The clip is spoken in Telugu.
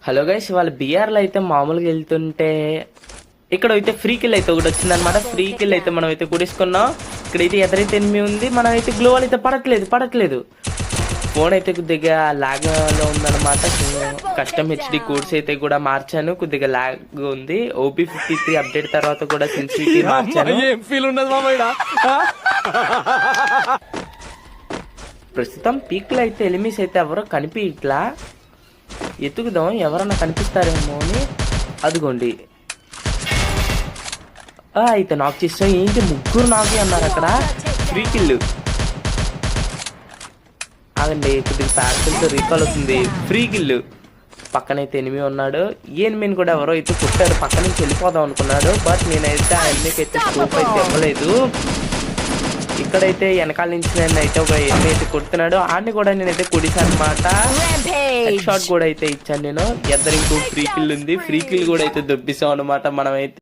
హలో గైస్, వాళ్ళ బీఆర్లో అయితే మామూలుగా వెళ్తుంటే ఇక్కడైతే ఫ్రీ కిల్ అయితే ఒకటి వచ్చిందనమాట. ఫ్రీ కిల్ అయితే మనం అయితే కూడేసుకున్నాం. ఇక్కడైతే ఎదరైతే ఎనిమి ఉంది. మనం అయితే గ్లోవల్ అయితే పడట్లేదు. ఫోన్ అయితే కొద్దిగా లాగ్ లో ఉందన్నమాట. కస్టమ్ హెచ్డి కోడ్స్ అయితే కూడా మార్చాను. కొద్దిగా లాగ్ ఉంది. ఓపీ 53 అప్డేట్ తర్వాత కూడా సెన్సిటివిటీ మార్చాను. ప్రస్తుతం పీక్ లో అయితే ఎలిమిస్ అయితే ఎవరో కనిపించట్లా. ఎతుకుదాం, ఎవరన్నా కనిపిస్తారేమో అని. అదిగోండి, అయితే నాకు చేస్తాం. ఏంటి ముగ్గురు నాకే అన్నారు అక్కడ. Free kill. ఆగండి, కొద్దిగా ప్యారసిల్తో రీకాల్ అవుతుంది. Free kill. పక్కనైతే ఎనిమి ఉన్నాడు. ఈ ఎనిమిని కూడా ఎవరో అయితే కొట్టారు. పక్క నుంచి వెళ్ళిపోదాం అనుకున్నాడు. బట్ నేనైతే ఆ ఎనిమికి అయితే స్కోప్ అయితే ఇవ్వలేదు. ఇక్కడైతే వెనకాల నుంచి నేను అయితే ఒక ఎనిమి అయితే కొడుతున్నాడు. ఆడిని కూడా నేనైతే కొడిసాను అనమాట. హెడ్ షాట్ కూడా అయితే ఇచ్చాను నేను. ఇద్దరు ఇంకో ఫ్రీ కిల్ ఉంది. ఫ్రీ కిల్ కూడా అయితే దొబ్బిసాం అనమాట మనమైతే.